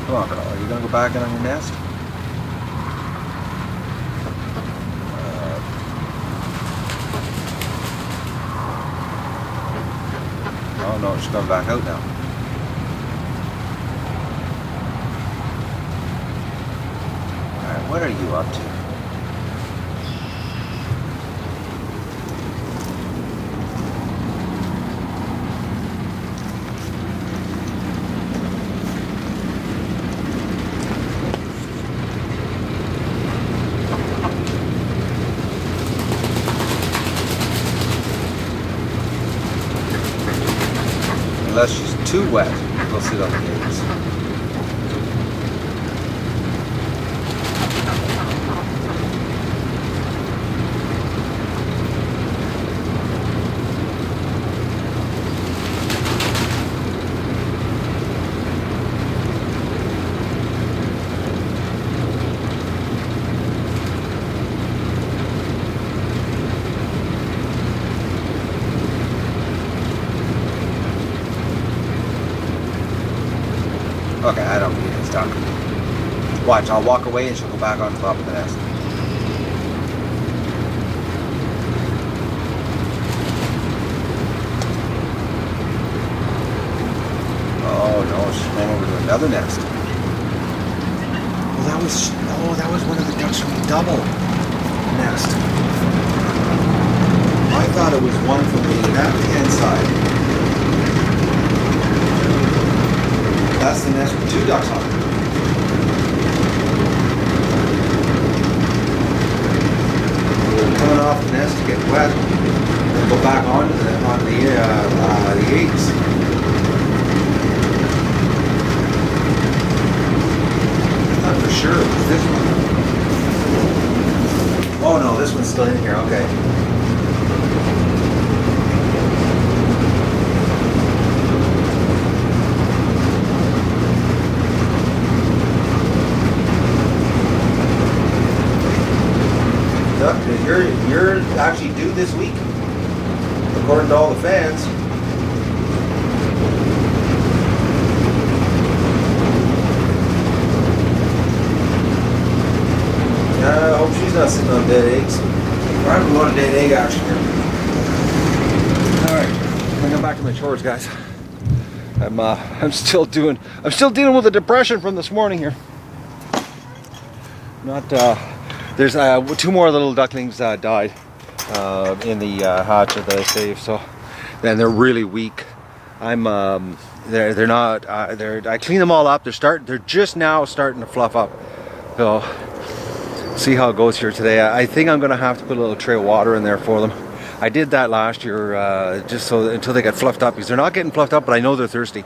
Come on, girl. Are you gonna go back in on your nest? Oh no, she's going back out now. Alright, what are you up to? Unless she's too wet, go sit on the eggs. Okay, I don't need it. Stop. Watch, I'll walk away and she'll go back on top of the nest. Oh no, she ran over to another nest. Well, that was one of the ducks from the double nest. I thought it was one from the left-hand side. That's the nest with 2 ducks on it. We're coming off the nest to get wet and go back onto the eggs. Not for sure it was this one. Oh no, this one's still in here. Okay. You're actually due this week, according to all the fans. I hope she's not sitting on dead eggs. We're having a lot of dead egg action here. All right, I'm gonna go back to my chores, guys. I'm still dealing with the depression from this morning here. There's 2 more little ducklings died in the hatch that I saved, so then they're really weak. I clean them all up. They're just now starting to fluff up. So see how it goes here today. I think I'm gonna have to put a little tray of water in there for them. I did that last year just so until they get fluffed up, because they're not getting fluffed up, but I know they're thirsty.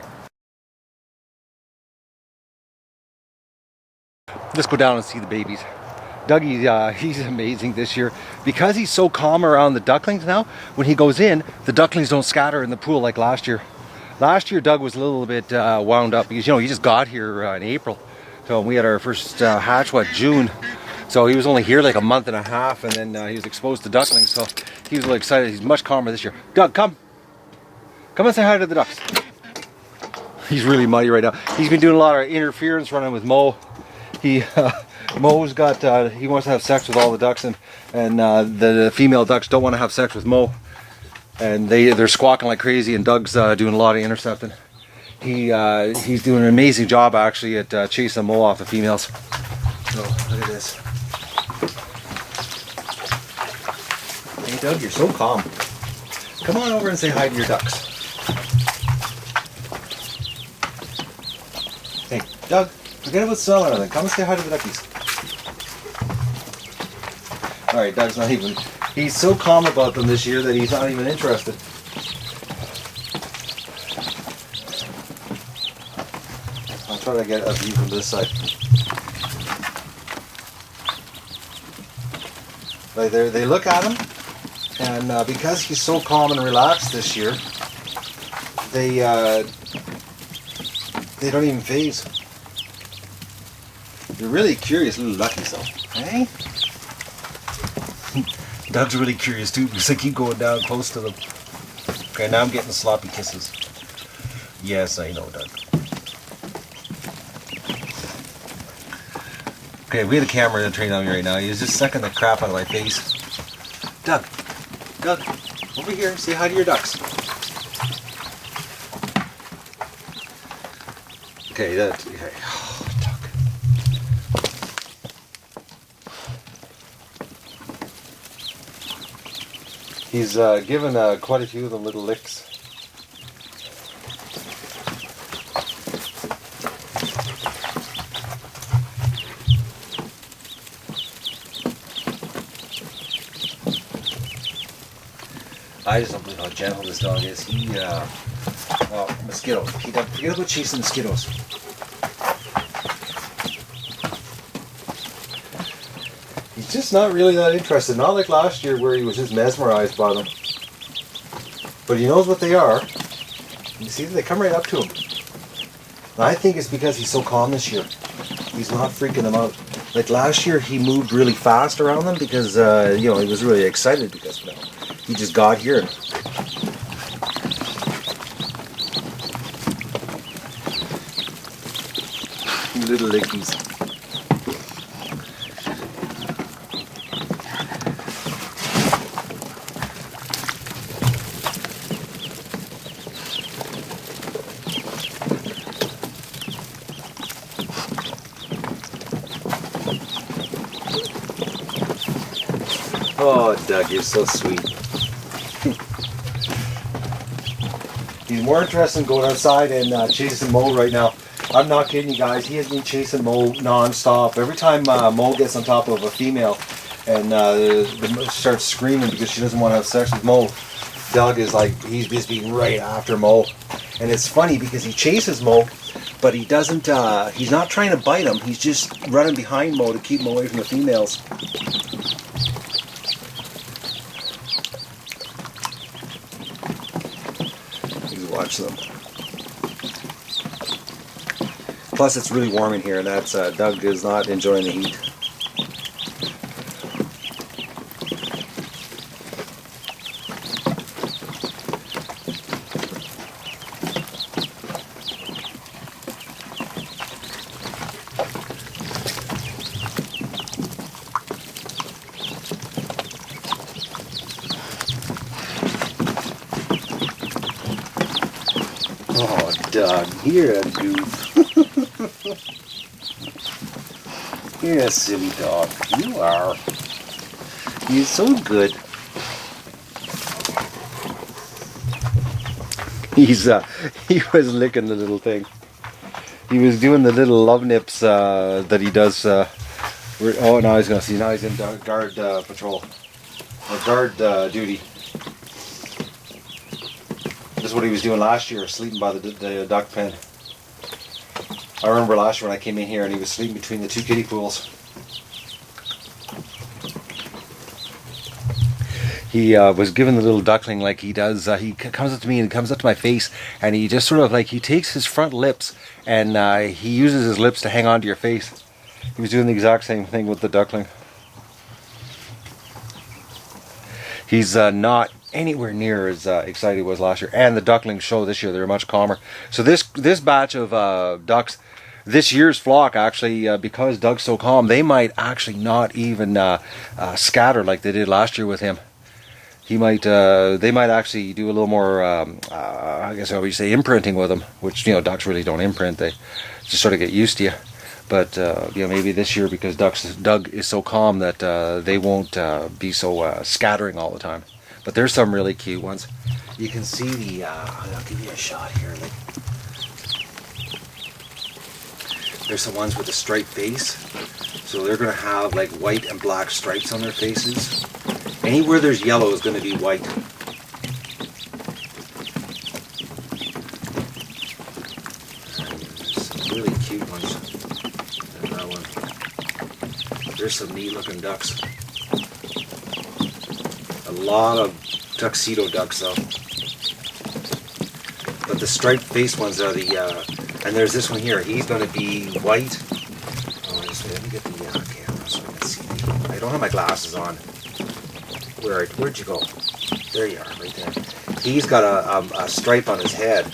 Let's go down and see the babies. Dougie, he's amazing this year because he's so calm around the ducklings now. When he goes in, the ducklings don't scatter in the pool like last year. Last year, Doug was a little bit wound up because, he just got here in April. So we had our first hatch, June. So he was only here like a month and a half, and then he was exposed to ducklings. So he was really excited. He's much calmer this year. Doug, come and say hi to the ducks. He's really muddy right now. He's been doing a lot of interference running with Mo. Mo's got, he wants to have sex with all the ducks, and the female ducks don't want to have sex with Mo. And they're squawking like crazy, and Doug's doing a lot of intercepting. He's doing an amazing job actually at chasing Mo off the females. So, look at this. Hey Doug, you're so calm. Come on over and say hi to your ducks. Hey, Doug, forget about smelling anything. Come and say hi to the duckies. Alright, Doug's not even... He's so calm about them this year that he's not even interested. I'll try to get a view from this side. Like they look at him, and because he's so calm and relaxed this year, they don't even phase. They're really curious little duckies though, eh? Doug's really curious too because I keep going down close to them. Okay, now I'm getting sloppy kisses. Yes, I know, Doug. Okay, we had a camera in the train on me right now. He's just sucking the crap out of my face. Doug, over here. Say hi to your ducks. Okay, okay. Oh, Doug. He's given quite a few of them little licks. I just don't believe how gentle this dog is. Mosquitoes. Forget about chasing mosquitoes. He's just not really that interested. Not like last year where he was just mesmerized by them. But he knows what they are. You see, they come right up to him. And I think it's because he's so calm this year. He's not freaking them out. Like last year, he moved really fast around them because, he was really excited because, he just got here. Little lickies. Oh, Doug, you're so sweet. He's more interested in going outside and chasing Mo right now. I'm not kidding you guys. He has been chasing Mo non-stop. Every time Mo gets on top of a female and starts screaming because she doesn't want to have sex with Mo, Doug is like, he's just being right after Mo. And it's funny because he chases Mo, but he doesn't, he's not trying to bite him. He's just running behind Mo to keep him away from the females. Watch them. Plus it's really warm in here and that's Doug is not enjoying the heat. Oh, Doug, you're a goof. You're a silly dog. You are. You're so good. He was licking the little thing. He was doing the little love nips that he does. Oh, now he's gonna see. Now he's in guard patrol or guard duty. This is what he was doing last year, sleeping by the duck pen. I remember last year when I came in here and he was sleeping between the two kiddie pools. He was given the little duckling like he does. He comes up to me and comes up to my face and he just sort of like, he takes his front lips and he uses his lips to hang on to your face. He was doing the exact same thing with the duckling. He's not anywhere near as excited he was last year, and the ducklings show this year they're much calmer. So this batch of ducks, this year's flock actually, because Doug's so calm, they might actually not even scatter like they did last year with him. He might, they might actually do a little more, I guess I would say imprinting with him, which ducks really don't imprint; they just sort of get used to you. But maybe this year because Doug is so calm that they won't be so scattering all the time. But there's some really cute ones. You can see the, I'll give you a shot here. Like, there's some ones with a striped face. So they're going to have like white and black stripes on their faces. Anywhere there's yellow is going to be white. There's some really cute ones. And that one. There's some neat looking ducks. A lot of tuxedo ducks though. But the striped face ones are the, and there's this one here. He's going to be white. Oh, let me get the camera so I can see. I don't have my glasses on. Where'd you go? There you are, right there. He's got a stripe on his head.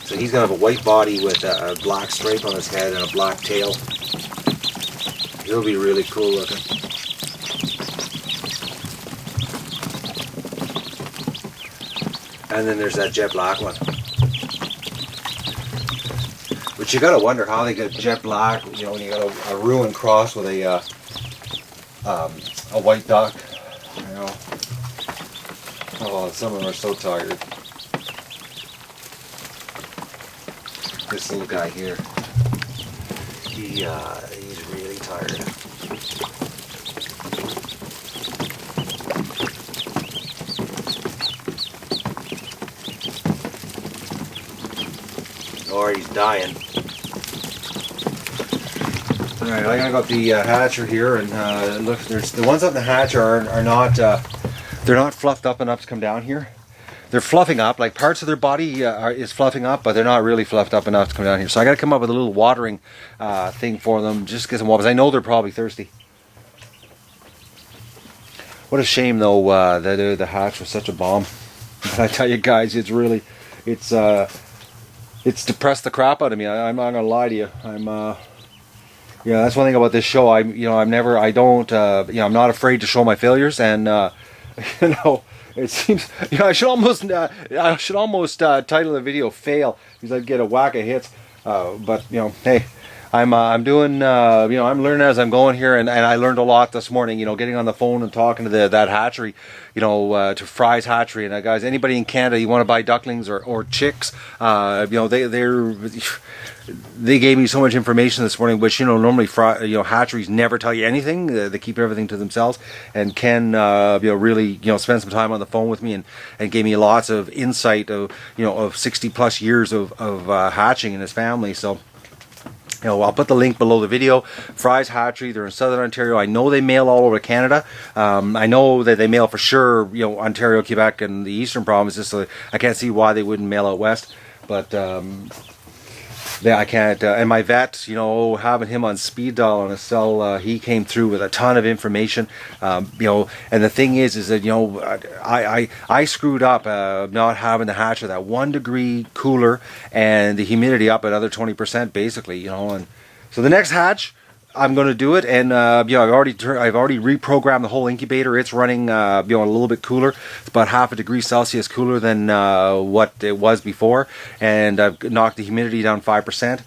So he's gonna have a white body with a black stripe on his head and a black tail. He'll be really cool looking. And then there's that jet black one. But you gotta wonder how they get jet black, you know, when you got a Rouen cross with a white duck, you know. Oh, some of them are so tired. This little guy here, he's really tired. Or he's dying. Alright, I got the hatcher here, and look, there's the ones up in the hatch are not they're not fluffed up enough to come down here. They're fluffing up, like parts of their body is fluffing up, but they're not really fluffed up enough to come down here. So I got to come up with a little watering thing for them, just to get some water. I know they're probably thirsty. What a shame though that the hatch was such a bomb. I tell you guys, it's depressed the crap out of me. I'm not gonna lie to you. Yeah, that's one thing about this show. I'm not afraid to show my failures, and you know, it seems, you know, I should almost title the video "Fail" because I'd get a whack of hits. But you know, hey, I'm doing, you know, I'm learning as I'm going here, and I learned a lot this morning. You know, getting on the phone and talking to that hatchery, you know, to Fry's hatchery, and guys, anybody in Canada, you want to buy ducklings or chicks, you know, they gave me so much information this morning, which, you know, normally hatcheries never tell you anything. They keep everything to themselves. And Ken, you know, really, you know, spent some time on the phone with me and gave me lots of insight of, you know, of 60 plus years of hatching in his family. So, you know, I'll put the link below the video. Fry's Hatchery, they're in Southern Ontario. I know they mail all over Canada. I know that they mail for sure, you know, Ontario, Quebec, and the Eastern provinces. So I can't see why they wouldn't mail out west. But yeah, I can't. And my vet, you know, having him on speed dial on his cell, he came through with a ton of information. You know, and the thing is that, you know, I screwed up not having the hatcher that 1 degree cooler and the humidity up another 20% basically, you know. And so the next hatch, I'm going to do it, and you know, I've already reprogrammed the whole incubator. It's running, you know, a little bit cooler. It's about 0.5 degrees Celsius cooler than what it was before, and I've knocked the humidity down 5%.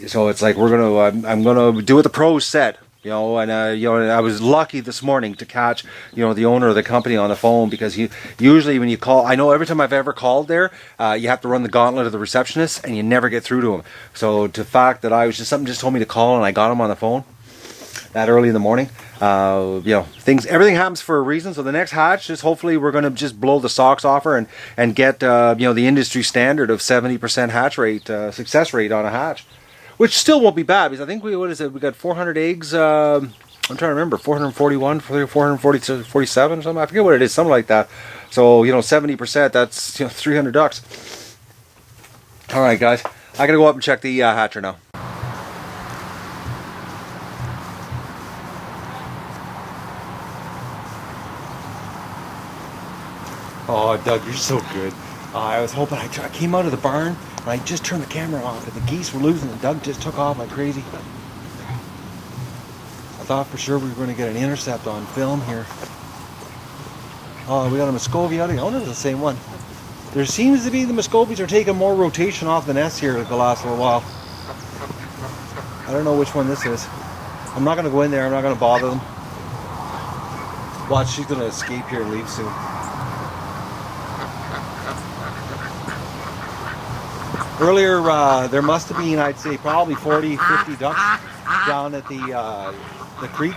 So it's like I'm gonna do what the pros said. You know, and you know, I was lucky this morning to catch, you know, the owner of the company on the phone, because usually when you call, I know every time I've ever called there, you have to run the gauntlet of the receptionist, and you never get through to him. So the fact that something just told me to call, and I got him on the phone that early in the morning. You know, everything happens for a reason. So the next hatch, just hopefully we're going to just blow the socks off her and get you know, the industry standard of 70% hatch rate, success rate on a hatch. Which still won't be bad, because I think we got 400 eggs, I'm trying to remember, 441, 447 or something, I forget what it is, something like that. So, you know, 70%, that's, you know, 300 ducks. Alright guys, I gotta go up and check the hatcher now. Oh, Doug, you're so good. I was hoping, I came out of the barn, and I just turned the camera off, and the geese were losing, and Doug just took off like crazy. I thought for sure we were going to get an intercept on film here. Oh, we got a Muscovy out of here. I wonder if it's the same one. There seems to be the Muscovies are taking more rotation off the nest here the last little while. I don't know which one this is. I'm not going to go in there. I'm not going to bother them. Watch, she's going to escape here and leave soon. Earlier, there must have been, I'd say, probably 40, 50 ducks down at the creek.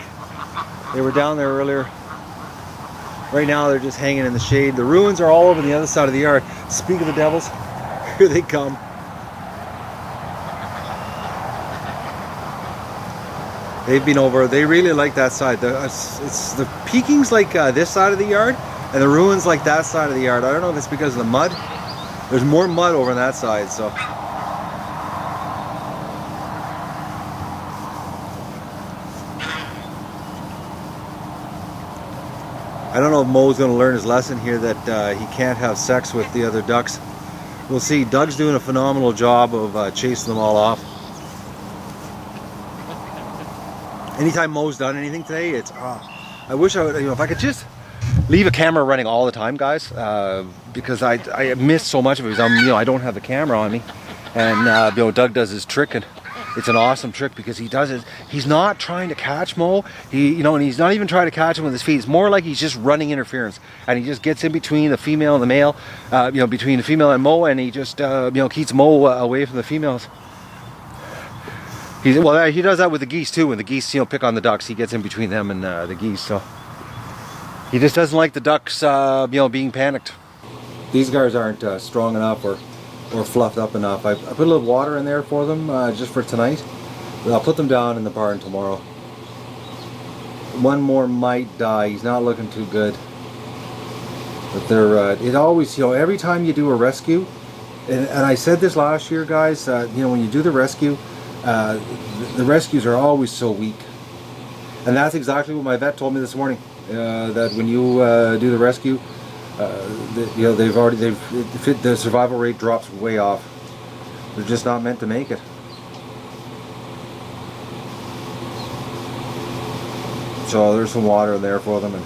They were down there earlier. Right now, they're just hanging in the shade. The ruins are all over the other side of the yard. Speak of the devils, here they come. They've been over. They really like that side. It's the peaking's like this side of the yard, and the ruins like that side of the yard. I don't know if it's because of the mud. There's more mud over on that side, so. I don't know if Mo's going to learn his lesson here that he can't have sex with the other ducks. We'll see. Doug's doing a phenomenal job of chasing them all off. Anytime Mo's done anything today, it's I wish I would, if I could just leave a camera running all the time, guys, because I miss so much of it. Because I don't have the camera on me, and Doug does his trick, and it's an awesome trick because he does it. He's not trying to catch Mo. And he's not even trying to catch him with his feet. It's more like he's just running interference, and he just gets in between the female and the male, between the female and Mo, and he just keeps Mo away from the females. He does that with the geese too. When the geese pick on the ducks, he gets in between them and the geese. So he just doesn't like the ducks being panicked. These guys aren't strong enough or fluffed up enough. I put a little water in there for them just for tonight. But I'll put them down in the barn tomorrow. One more might die. He's not looking too good. But they're it always every time you do a rescue, and I said this last year, guys. When you do the rescue. The rescues are always so weak, and that's exactly what my vet told me this morning. That when you do the rescue, the survival rate drops way off. They're just not meant to make it. So there's some water in there for them, and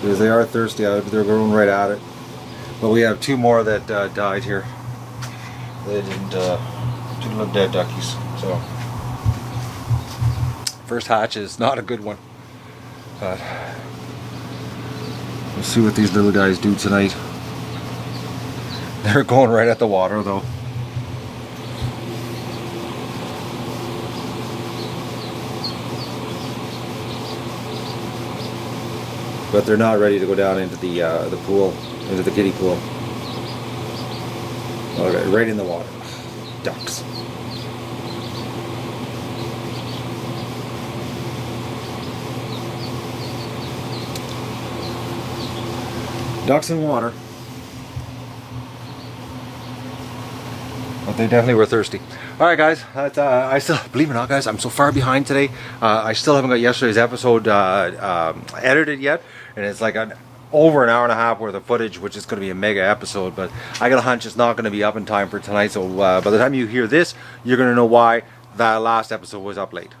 because they are thirsty, they're going right at it. But we have two more that died here. They didn't. Two little dead duckies. So first hatch is not a good one, but we'll see what these little guys do tonight. They're going right at the water though. But they're not ready to go down into the pool, into the kiddie pool. Okay, right in the water. Ducks. Ducks in water. But they definitely were thirsty. Alright guys, I still, believe it or not guys, I'm so far behind today. I still haven't got yesterday's episode edited yet. And it's like over an hour and a half worth of footage, which is going to be a mega episode. But I got a hunch it's not going to be up in time for tonight. So by the time you hear this, you're going to know why that last episode was up late.